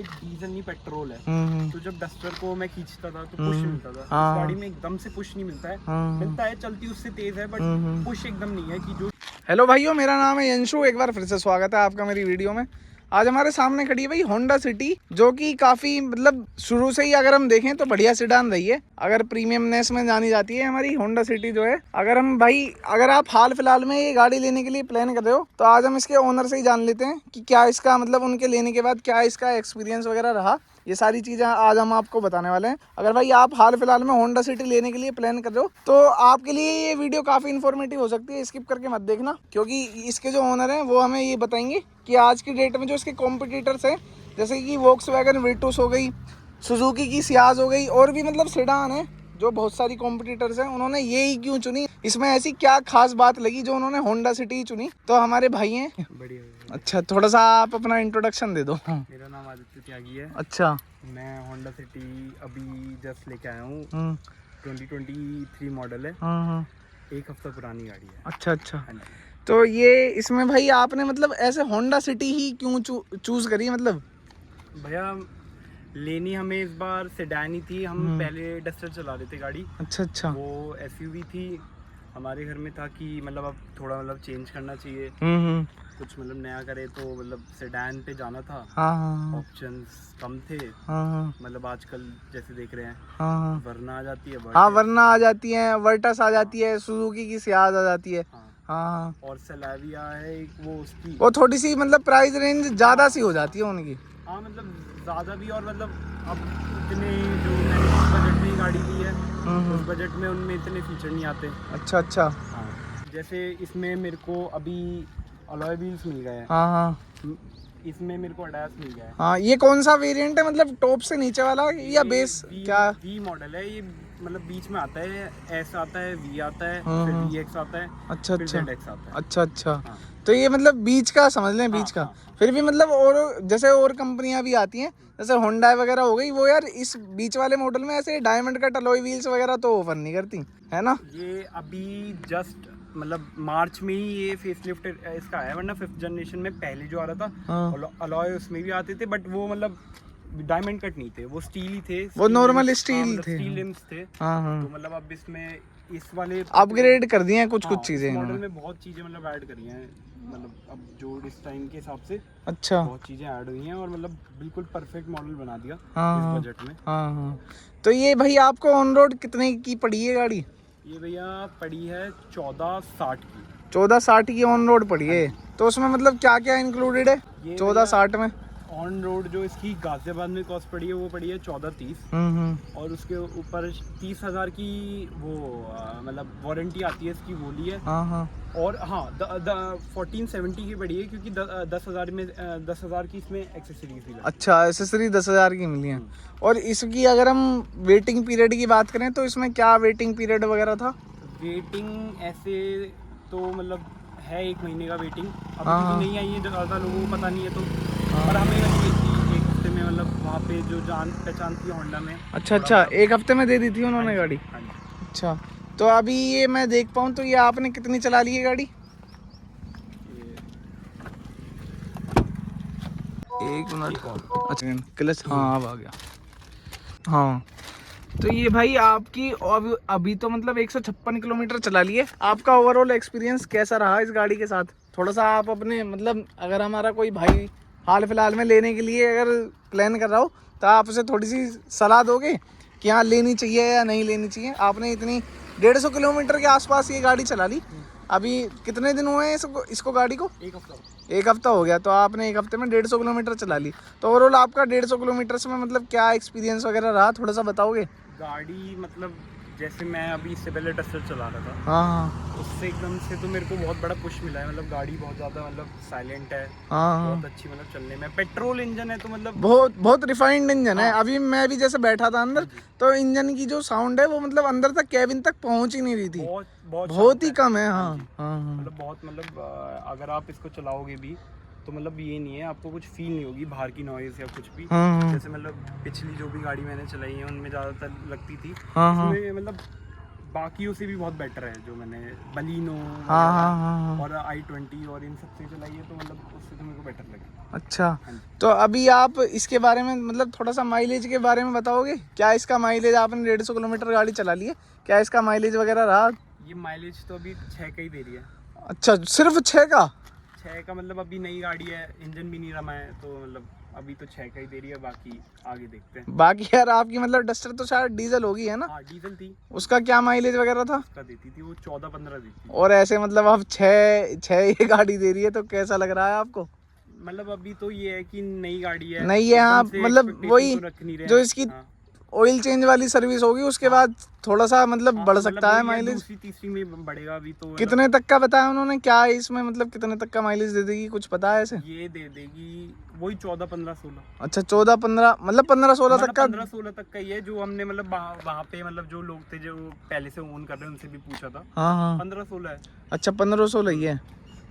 Diesel नहीं petrol है। तो जब डस्टर को मैं खींचता था तो पुश मिलता था। इस गाड़ी में एकदम से पुश नहीं मिलता है, मिलता है चलती उससे तेज है बट पुश एकदम नहीं है कि जो। हेलो भाइयों, मेरा नाम है यंशु। एक बार फिर से स्वागत है आपका मेरी वीडियो में। आज हमारे सामने खड़ी है भाई होंडा सिटी, जो कि काफ़ी मतलब शुरू से ही अगर हम देखें तो बढ़िया सेडान रही है। अगर प्रीमियमनेस में जानी जाती है हमारी होंडा सिटी जो है। अगर आप हाल फिलहाल में ये गाड़ी लेने के लिए प्लान कर रहे हो तो आज हम इसके ओनर से ही जान लेते हैं कि क्या इसका मतलब उनके लेने के बाद क्या इसका एक्सपीरियंस वगैरह रहा। ये सारी चीज़ें आज हम आपको बताने वाले हैं। अगर भाई आप हाल फिलहाल में होंडा सिटी लेने के लिए प्लान कर रहे हो तो आपके लिए ये वीडियो काफ़ी इन्फॉर्मेटिव हो सकती है। स्किप करके मत देखना, क्योंकि इसके जो ओनर हैं वो हमें ये बताएंगे कि आज की डेट में जो इसके कॉम्पिटिटर्स हैं, जैसे कि वोक्सवैगन वीटूस हो गई, सुजुकी की सियाज हो गई, और भी मतलब सेडान है जो बहुत सारी कॉम्पिटिटर्स हैं, उन्होंने ये ही क्यों चुनी, इसमें ऐसी क्या खास बात लगी जो उन्होंने होंडा सिटी चुनी। तो हमारे भाई हैं। बढ़िया। अच्छा, थोड़ा सा आप अपना इंट्रोडक्शन दे दो। मेरा नाम आदित्य त्यागी है। अच्छा। मैं होंडा सिटी अभी जस्ट लेके आया हूँ। 2023 मॉडल है। एक हफ्ता पुरानी गाड़ी है। अच्छा अच्छा। हाँ जी। तो ये इसमें भाई आपने मतलब ऐसे होंडा सिटी ही क्यों चूज करी मतलब? भैया लेनी हमें इस बार सेडान ही थी। हम पहले डस्टर चला रहे थे गाड़ी। अच्छा अच्छा। वो एसयूवी थी। हमारे घर में था कि मतलब अब थोड़ा मतलब चेंज करना चाहिए, कुछ मतलब नया करे, तो मतलब सेडान पे जाना था। ऑप्शंस कम थे। मतलब आजकल जैसे देख रहे हैं वरना आ जाती है, वरना आ जाती है, वर्टस आ जाती है, सुजुकी की सियाज आ जाती है। और सलाविया है एक, वो उसकी वो थोड़ी सी मतलब प्राइस रेंज ज्यादा सी हो जाती है उनकी। हाँ मतलब ज़्यादा भी, और मतलब अब इतने जो मैंने जिस बजट में गाड़ी ली है उस बजट में उनमें इतने फीचर नहीं आते। अच्छा अच्छा। हाँ, जैसे इसमें मेरे को अभी अलॉय व्हील्स मिल गए हैं। इसमें मेरे को अडास मिल गया है। हाँ, ये कौन सा वेरिएंट है मतलब टॉप से नीचे वाला या बेस क्या? वी मॉडल है ये, मतलब बीच में आता है, एस आता है, वी आता है, फिर वी एक्स आता है। अच्छा फिर अच्छा। जेड एक्स आता है। अच्छा अच्छा। हाँ। तो ये मतलब बीच का समझ लें, बीच का। फिर भी मतलब और जैसे और कंपनियां भी आती हैं, जैसे होंडा वगैरह हो गई, वो यार इस बीच वाले मॉडल में ऐसे डायमंड कट अलॉय व्हील्स वगैरह तो ऑफर नहीं करती है ना। ये अभी जस्ट मतलब मार्च में ही ये फेसलिफ्ट इसका है, वरना 5th जनरेशन में पहले जो आ रहा था अलॉय उसमें भी आते थे, बट वो मतलब डायमंड कट नहीं थे, वो स्टील ही थे। वो नॉर्मल लिम्स, स्टील मतलब थे। स्टील लिम्स थे। तो मतलब अब इसमें इस वाले अपग्रेड कर दिए हैं कुछ चीजें इस मॉडल इन्होंने। में बहुत चीज़ें मतलब ऐड करी हैं, मतलब अब जो इस टाइम के हिसाब से अच्छा। बहुत चीज़ें ऐड हुई हैं, और मतलब बिल्कुल परफेक्ट मॉडल बना दिया इस बजट में। तो ये भाई आपको ऑन रोड कितने की पड़ी है गाड़ी? ये भैया पड़ी है 1460 की। 1460 की ऑन रोड पड़ी है। तो उसमें मतलब क्या क्या इंक्लूडेड है ये 1460 में? ऑन रोड जो इसकी गाजियाबाद में कॉस्ट पड़ी है वो पड़ी है 1430। और उसके ऊपर 30,000 की वो मतलब वारंटी आती है इसकी, वो ली है। और हाँ 1470 की पड़ी है, क्योंकि 10,000 में 10,000 की इसमें एक्सेसरीज भी लगी। अच्छा, एक्सेसरी 10,000 की मिली है। और इसकी अगर हम वेटिंग पीरियड की बात करें तो इसमें क्या वेटिंग पीरियड वगैरह था? वेटिंग ऐसे तो मतलब है 1 महीने का वेटिंग। अभी क्योंकि नहीं आई है, ज़्यादा लोगों को पता नहीं है, तो पर हमें लगी थी 1 हफ्ते में, मतलब वहाँ पे जो जान पहचान थी होंडा में। अच्छा अच्छा, 1 हफ्ते में दे दी थी उन्होंने गाड़ी। अच्छा, तो अभी ये मैं देख पाऊँ तो ये आपने कितनी चला ली है गाड़ी? 1 मिनट। अच्छा, क्लच हाँ अब आ गया। हाँ, तो ये भाई आपकी अभी तो मतलब 156 किलोमीटर चला लिए। आपका ओवरऑल एक्सपीरियंस कैसा रहा इस गाड़ी के साथ? थोड़ा सा आप अपने मतलब अगर हमारा कोई भाई हाल फिलहाल में लेने के लिए अगर प्लान कर रहा हो तो आप उसे थोड़ी सी सलाह दोगे कि हाँ लेनी चाहिए या नहीं लेनी चाहिए? आपने इतनी 150 किलोमीटर के आसपास ये गाड़ी चला ली। अभी कितने दिन हुए हैं इसको गाड़ी को? 1 हफ्ता हो गया। तो आपने 1 हफ्ते में 150 किलोमीटर चला ली। तो ओवरऑल आपका 150 किलोमीटर में मतलब क्या एक्सपीरियंस वगैरह रहा, थोड़ा सा बताओगे? गाड़ी मतलब जैसे मैं अभी इससे पहले डस्टर चला रहा था, उससे एकदम से तो मेरे को बहुत बड़ा पुश मिला है। मतलब गाड़ी बहुत ज़्यादा मतलब साइलेंट है, बहुत अच्छी मतलब चलने में। पेट्रोल इंजन है तो मतलब बहुत रिफाइंड इंजन है। अभी मैं भी जैसे बैठा था अंदर तो इंजन की जो साउंड है वो मतलब अंदर तक कैबिन तक पहुंच ही नहीं रही थी। बहुत ही कम है। मतलब बहुत मतलब अगर आप इसको चलाओगे भी तो मतलब ये नहीं है, आपको कुछ फील नहीं होगी बाहर की नॉइज़ या कुछ भी। जैसे मतलब पिछली जो भी गाड़ी मैंने चलाई है उनमें ज़्यादातर लगती थी। इसमें मतलब बाकियों से भी बहुत बेटर है जो मैंने बलिनो और i20 और इन सब से चलाई है, तो मतलब उससे तो मेरे को बेटर लगी। अच्छा, तो अभी आप इसके बारे में मतलब थोड़ा सा माइलेज के बारे में बताओगे? क्या इसका माइलेज, आपने 150 किलोमीटर गाड़ी चला ली है, क्या इसका माइलेज वगैरह रहा? ये माइलेज तो अभी 6 का ही दे रही है। अच्छा, सिर्फ 6 का? 6 का मतलब अभी नई गाड़ी है, इंजन भी नहीं रमा है, तो मतलब अभी तो 6 का ही दे रही है, बाकी आगे देखते हैं। बाकी यार आपकी मतलब डस्टर तो शायद डीजल होगी, है ना? हाँ डीजल थी। उसका क्या माइलेज वगैरह था? उसका देती थी वो 14-15 देती थी। और ऐसे मतलब आप 6 ये गाड़ी दे रही है, तो कैसा लग रहा है आपको? मतलब अभी तो ये है कि नई गाड़ी है, नहीं है आप मतलब वही तो रख नहीं रहे जो इसकी ऑयल चेंज वाली सर्विस होगी उसके बाद थोड़ा सा मतलब बढ़ सकता है माइलेज। दूसरी तीसरी में बढ़ेगा अभी तो। कितने तक का बताया उन्होंने, क्या है इसमें मतलब कितने तक का माइलेज दे देगी, कुछ पता है ऐसे? ये दे देगी वही 14-15-16। अच्छा 14-15 मतलब 15-16 तक का? 15-16 तक का ही है जो हमने मतलब वहाँ पे मतलब जो लोग थे जो पहले से ओन कर रहे हैं उनसे भी पूछा था। हाँ 15-16 है। अच्छा 15-16 ही है।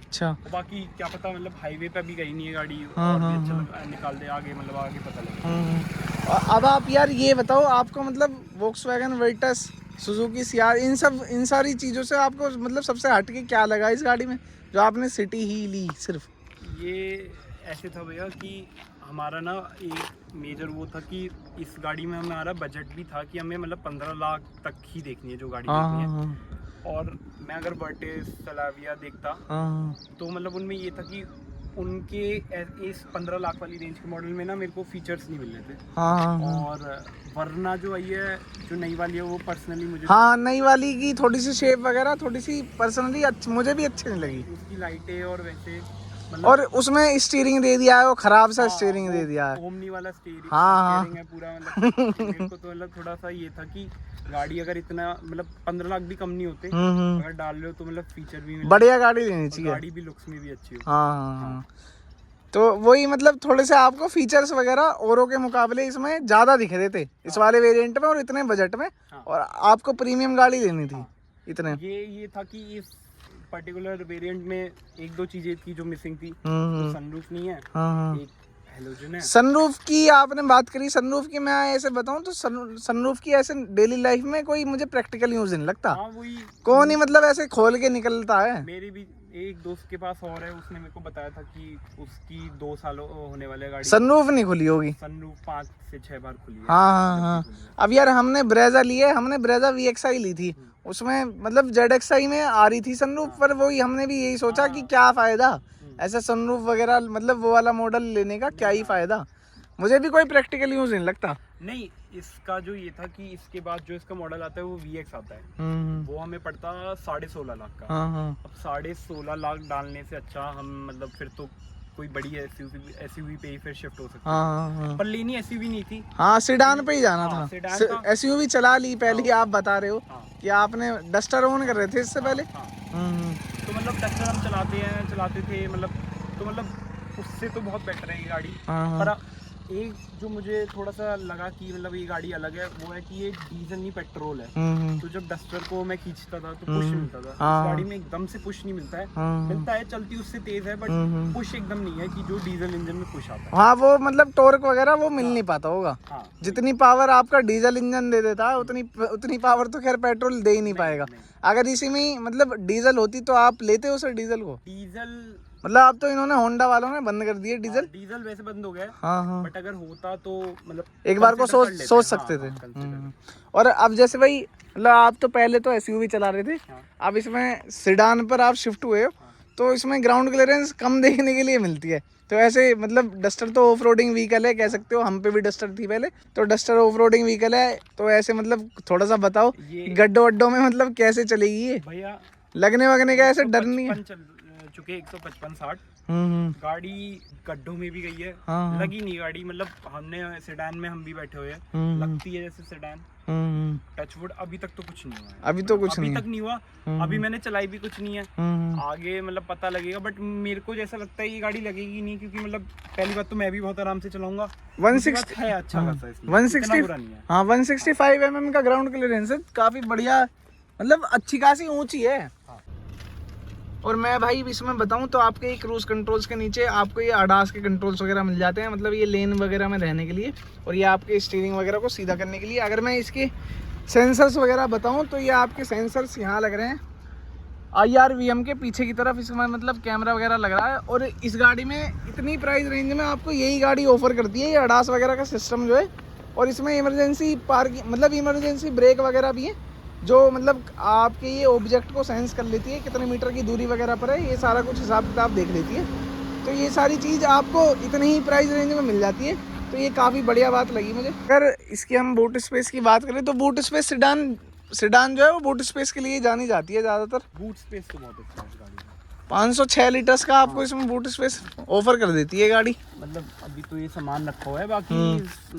अच्छा, बाकी क्या पता, मतलब हाईवे पे भी गई नहीं है गाड़ी, और भी अच्छा निकाल दे आगे, मतलब आगे पता लगे। अब आप यार ये बताओ, आपको मतलब वोक्सवैगन वर्टस, सुजुकी सियार, इन सारी चीज़ों से आपको मतलब सबसे हटके क्या लगा इस गाड़ी में, जो आपने सिटी ही ली सिर्फ? ये ऐसे था भैया कि हमारा ना एक मेजर वो था कि इस गाड़ी में हमारा बजट भी था कि हमें मतलब 15 लाख तक ही देखनी है जो गाड़ी देखनी है। और मैं अगर वर्टिस सलाविया देखता तो मतलब उनमें ये था कि उनके इस 15 लाख वाली रेंज के मॉडल में ना मेरे को फीचर्स नहीं मिल रहे थे। और वरना जो आई है जो नई वाली है वो पर्सनली मुझे नई वाली की थोड़ी सी शेप वगैरह थोड़ी सी पर्सनली मुझे भी अच्छी नहीं लगी। उसकी लाइटें और वैसे और उसमें स्टीयरिंग दे दिया है, वो खराब सा स्टीयरिंग दे दिया है। ओमनी वाला स्टीयरिंग है पूरा, मतलब मेरे को तो मतलब थोड़ा सा ये था कि गाड़ी अगर इतना मतलब 15 लाख भी कम नहीं होते, अगर डाल रहे हो तो मतलब फीचर भी बढ़िया गाड़ी लेनी चाहिए, गाड़ी भी लुक्स में भी अच्छी हो। हाँ। तो वही मतलब थोड़े से आपको फीचर्स वगैरह औरों के मुकाबले इसमें ज्यादा दिख रहे थे इस वाले वेरिएंट में और इतने बजट में, और आपको प्रीमियम गाड़ी लेनी थी इतने। ये था कि इस पर्टिकुलर वेरिएंट में एक दो चीजें थी जो मिसिंग थी। तो सनरूफ नहीं है, एक हेलोजन है। सनरूफ की आपने बात करी, सनरूफ की मैं ऐसे बताऊं तो सनरूफ की ऐसे डेली लाइफ में कोई मुझे प्रैक्टिकल यूज नहीं लगता। वही कौन ही मतलब ऐसे खोल के निकलता है। मेरी भी एक दोस्त के पास और है, उसने मेरे को बताया था कि उसकी 2 साल होने वाले गाड़ी सनरूफ नहीं खुली होगी। सनरूफ 5 से 6 बार खुली है। हाँ। अब यार हमने ब्रेजा ली है, हमने ब्रेजा VXI ली थी, उसमें मतलब ZXI में आ रही थी सनरूफ, पर वही हमने भी यही सोचा कि क्या फायदा ऐसा सनरूफ वगैरह मतलब वो वाला मॉडल लेने का, क्या ही फायदा। मुझे भी कोई प्रैक्टिकल यूज नहीं लगता। नहीं, इसका जो ये था कि इसके बाद जो इसका मॉडल आता है वो VX आता है, वो हमें पड़ता 16.5 लाख का। अब 16.5 लाख डालने से अच्छा हम मतलब फिर तो कोई बड़ी एसयूवी पे ही फिर शिफ्ट हो सकते हैं। पर लेनी एसयूवी नहीं थी, सिडान पे ही जाना था। एसयूवी चला ली पहले ही, आप बता रहे हो कि आपने डस्टर ओन कर रहे थे इससे पहले। तो मतलब डस्टर हम चलाते थे मतलब, तो मतलब उससे तो बहुत बेटर है ये गाड़ी। पर एक जो मुझे थोड़ा सा लगा कि मतलब ये गाड़ी अलग है, वो है कि ये डीजल नहीं पेट्रोल है। तो जब डस्टर को मैं खींचता था तो पुश मिलता था, इस गाड़ी में एकदम से पुश नहीं मिलता है। मिलता है, चलती उससे तेज है, बट पुश एकदम नहीं है कि जो डीजल इंजन में पुश आता है। हाँ, वो मतलब टॉर्क वगैरह वो मिल नहीं पाता होगा। जितनी पावर आपका डीजल इंजन दे देता है उतनी पावर तो खैर पेट्रोल दे ही नहीं पाएगा। अगर इसी में मतलब डीजल होती तो आप लेते हो सर डीजल को? डीजल मतलब अब तो इन्होंने होंडा वालों ने बंद कर दिए डीजल। डीजल वैसे बंद हो गया, बट अगर होता तो मतलब एक बार को सोच सकते थे। और अब जैसे भाई मतलब आप तो पहले तो एसयूवी चला रहे थे, अब इसमें सिडान पर आप शिफ्ट हुए हो, तो इसमें ग्राउंड क्लियरेंस कम देखने के लिए मिलती है। तो ऐसे मतलब डस्टर तो ऑफ रोडिंग व्हीकल है, कह सकते हो, हम पे भी डस्टर थी पहले, तो डस्टर ऑफ रोडिंग व्हीकल है, तो ऐसे मतलब थोड़ा सा बताओ गड्ढों वड्ढों में मतलब कैसे चलेगी ये भैया? लगने वगने का ऐसे डर नहीं है? चुके 155-60 गाड़ी गड्ढों में भी गई है, लगी नहीं गाड़ी, मतलब हमने सेडान में हम भी बैठे हुए हैं, लगती है जैसे सेडान। टचवुड अभी तक तो कुछ नहीं हुआ है, अभी तो कुछ अभी तक नहीं हुआ, अभी मैंने चलाई भी कुछ नहीं है। आगे मतलब पता लगेगा, बट मेरे को जैसा लगता है ये गाड़ी लगेगी नहीं, क्योंकि मतलब पहली बात तो मैं भी बहुत आराम से चलाऊंगा। 160 है अच्छा खासा इसमें, 160 हाँ 165 mm का ग्राउंड क्लियरेंस है, काफी बढ़िया, मतलब अच्छी खासी ऊंची है। और मैं भाई इसमें बताऊं तो आपके क्रूज कंट्रोल्स के नीचे आपको ये ADAS के कंट्रोल्स वगैरह मिल जाते हैं, मतलब ये लेन वगैरह में रहने के लिए, और ये आपके स्टीयरिंग वगैरह को सीधा करने के लिए। अगर मैं इसके सेंसर्स वगैरह बताऊं तो ये आपके सेंसर्स यहाँ लग रहे हैं IRVM के पीछे की तरफ, इसमें मतलब कैमरा वगैरह लग रहा है। और इस गाड़ी में इतनी प्राइस रेंज में आपको यही गाड़ी ऑफर करती है, ये ADAS वगैरह का सिस्टम जो है। और इसमें इमरजेंसी पार्किंग मतलब इमरजेंसी ब्रेक वगैरह भी है, जो मतलब आपके ये ऑब्जेक्ट को सेंस कर लेती है कितने मीटर की दूरी वगैरह पर है, ये सारा कुछ हिसाब किताब देख लेती है। तो ये सारी चीज़ आपको इतनी ही प्राइस रेंज में मिल जाती है, तो ये काफ़ी बढ़िया बात लगी मुझे। अगर इसकी हम बूट स्पेस की बात करें तो बूट स्पेस सिडान जो है वो बूट स्पेस के लिए जानी जाती है ज़्यादातर। बूट स्पेस तो बहुत अच्छा है इस गाड़ी में। 506 लीटर्स का आपको इसमें बूट स्पेस ऑफर कर देती है गाड़ी। मतलब अभी तो ये सामान रखा हुआ है, बाकी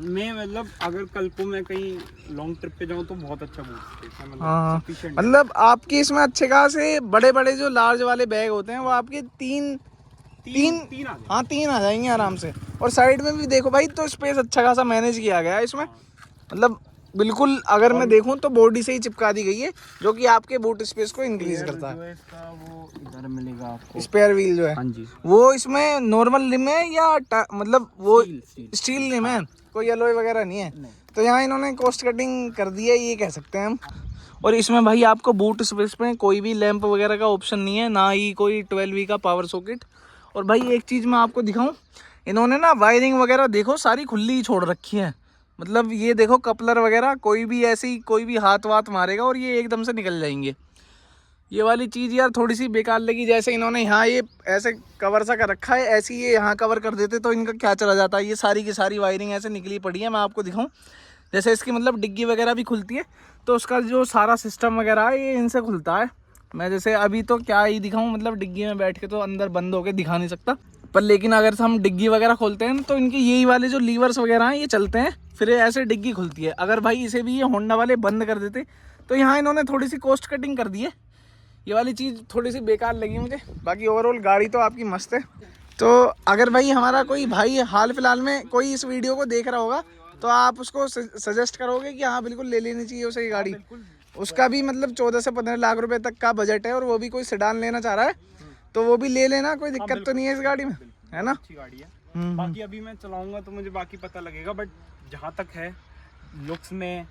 मैं मतलब अगर कल को मैं कहीं लॉन्ग ट्रिप पे जाऊँ तो बहुत अच्छा बूट स्पेस है, हाँ sufficient मतलब आपकी इसमें अच्छे खासे बड़े बड़े जो लार्ज वाले बैग होते हैं वो आपके तीन आ जाएंगे आराम से। और साइड में भी देखो भाई तो स्पेस अच्छा खासा मैनेज किया गया है इसमें, मतलब बिल्कुल अगर मैं देखूं तो बॉडी से ही चिपका दी गई है, जो कि आपके बूट स्पेस को इंक्रीज करता है। इसका वो इधर मिलेगा आपको स्पेयर व्हील जो है, हाँ जी, वो इसमें नॉर्मल लिम है या मतलब वो स्टील लिम है, कोई एलॉय वगैरह नहीं है। तो यहाँ इन्होंने कॉस्ट कटिंग कर दी है, ये कह सकते हैं हम। और इसमें भाई आपको बूट स्पेस में कोई भी लैंप वगैरह का ऑप्शन नहीं है, ना ही कोई 12V का पावर सॉकेट। और भाई एक चीज़ मैं आपको दिखाऊं, इन्होंने ना वायरिंग वगैरह देखो सारी खुली ही छोड़ रखी है, मतलब ये देखो कपलर वगैरह कोई भी ऐसी कोई भी हाथ वाथ मारेगा और ये एकदम से निकल जाएंगे। ये वाली चीज़ यार थोड़ी सी बेकार लगी, जैसे इन्होंने यहाँ ये ऐसे कवर सा कर रखा है, ऐसे ये यहाँ कवर कर देते तो इनका क्या चला जाता है। ये सारी की सारी वायरिंग ऐसे निकली पड़ी है। मैं आपको दिखाऊं, जैसे इसकी मतलब डिग्गी वगैरह भी खुलती है, तो उसका जो सारा सिस्टम वगैरह है ये इनसे खुलता है। मैं जैसे अभी तो क्या ही दिखाऊं, मतलब डिग्गी में बैठ के तो अंदर बंद होके दिखा नहीं सकता, पर लेकिन अगर हम डिग्गी वगैरह खोलते हैं तो इनके यही वाले जो लीवर्स वगैरह हैं ये चलते हैं, फिर ऐसे डिग्गी खुलती है। अगर भाई इसे भी ये होंडा वाले बंद कर देते तो यहाँ इन्होंने थोड़ी सी कॉस्ट कटिंग कर दी है, ये वाली चीज़ थोड़ी सी बेकार लगी मुझे। बाकी ओवरऑल गाड़ी तो आपकी मस्त है। तो अगर भाई हमारा कोई भाई हाल फिलहाल में कोई इस वीडियो को देख रहा होगा तो आप उसको सजेस्ट करोगे कि हाँ बिल्कुल ले लेनी चाहिए उसे ये गाड़ी। उसका भी मतलब 14 से 15 लाख रुपए तक का बजट है और वो भी कोई सेडान लेना चाह रहा है तो वो भी ले लेना, कोई दिक्कत तो नहीं है इस गाड़ी में, है ना। अच्छी गाड़ी है। बाकी अभी मैं चलाऊंगा तो मुझे बाकी पता लगेगा, बट जहाँ तक है लुक्स में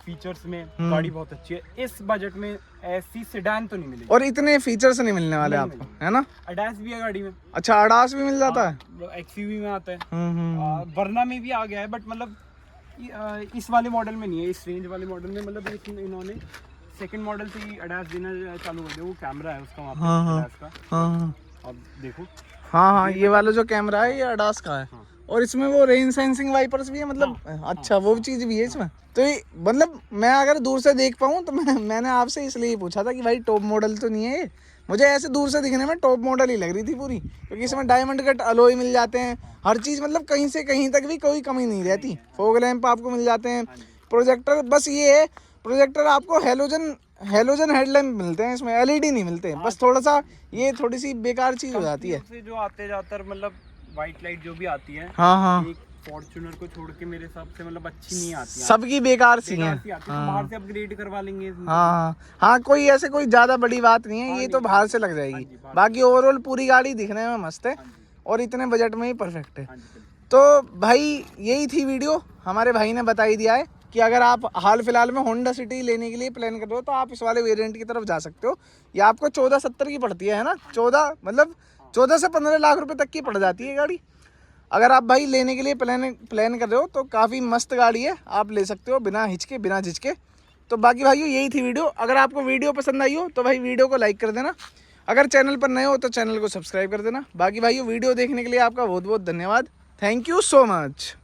फीचर्स में गाड़ी बहुत अच्छी है। इस बजट में ऐसी सेडान तो नहीं मिलेगी, और इतने फीचर्स नहीं मिलने वाले आपको, है ना। ADAS भी है गाड़ी में। अच्छा ADAS भी मिल जाता है, XUV में आता है, वरना में भी आ गया है, बट मतलब इस वाले मॉडल में नहीं है, इस रेंज वाले मॉडल में। मतलब इन्होंने सेकंड मॉडल से ही ADAS देना चालू कर दिया। वो कैमरा है उसका वहाँ पे ADAS का, अब देखो। हाँ ये वाला जो कैमरा है ये ADAS का है। और इसमें वो रेन सेंसिंग वाइपर्स भी है, मतलब अच्छा वो चीज़ भी है इसमें। तो ये मतलब मैं अगर दूर से देख पाऊँ तो मैंने आपसे इसलिए पूछा था कि भाई टॉप मॉडल तो नहीं है ये। मुझे ऐसे दूर से दिखने में टॉप मॉडल ही लग रही थी पूरी, क्योंकि इसमें डायमंड कट अलॉय मिल जाते हैं, हर चीज़ मतलब कहीं से कहीं तक भी कोई कमी नहीं रहती। फॉग लैंप आपको मिल जाते हैं, प्रोजेक्टर, बस ये है प्रोजेक्टर आपको हेलोजन हेडलैम्प मिलते हैं, इसमें LED नहीं मिलते हैं। बस थोड़ा सा ये थोड़ी सी बेकार चीज़ हो जाती है। जो आते जाते मतलब वाइट लाइट जो भी आती है, एक फॉर्च्यूनर को छोड़ के मेरे हिसाब से मतलब अच्छी नहीं आती है, सबकी बेकार सी हैं। तो बाहर से अपग्रेड करवा लेंगे। हाँ कोई ऐसे कोई ज़्यादा बड़ी बात नहीं है, ये तो बाहर से लग जाएगी। बाकी ओवरऑल पूरी गाड़ी दिखने में मस्त है और इतने बजट में ही परफेक्ट है। तो भाई यही थी वीडियो, हमारे भाई ने बता ही दिया है कि अगर आप हाल फिलहाल में होंडा सिटी लेने के लिए प्लान कर रहे हो तो आप इस वाले वेरिएंट की तरफ जा सकते हो। ये आपको 1470 की पड़ती है ना, 14 से 15 लाख रुपए तक की पड़ जाती है गाड़ी। अगर आप भाई लेने के लिए प्लान कर रहे हो तो काफ़ी मस्त गाड़ी है, आप ले सकते हो बिना हिचके बिना झिझके। तो बाकी भाइयों यही थी वीडियो। अगर आपको वीडियो पसंद आई हो तो भाई वीडियो को लाइक कर देना, अगर चैनल पर नए हो तो चैनल को सब्सक्राइब कर देना। बाकी भाइयों वीडियो देखने के लिए आपका बहुत बहुत धन्यवाद। Thank you so much.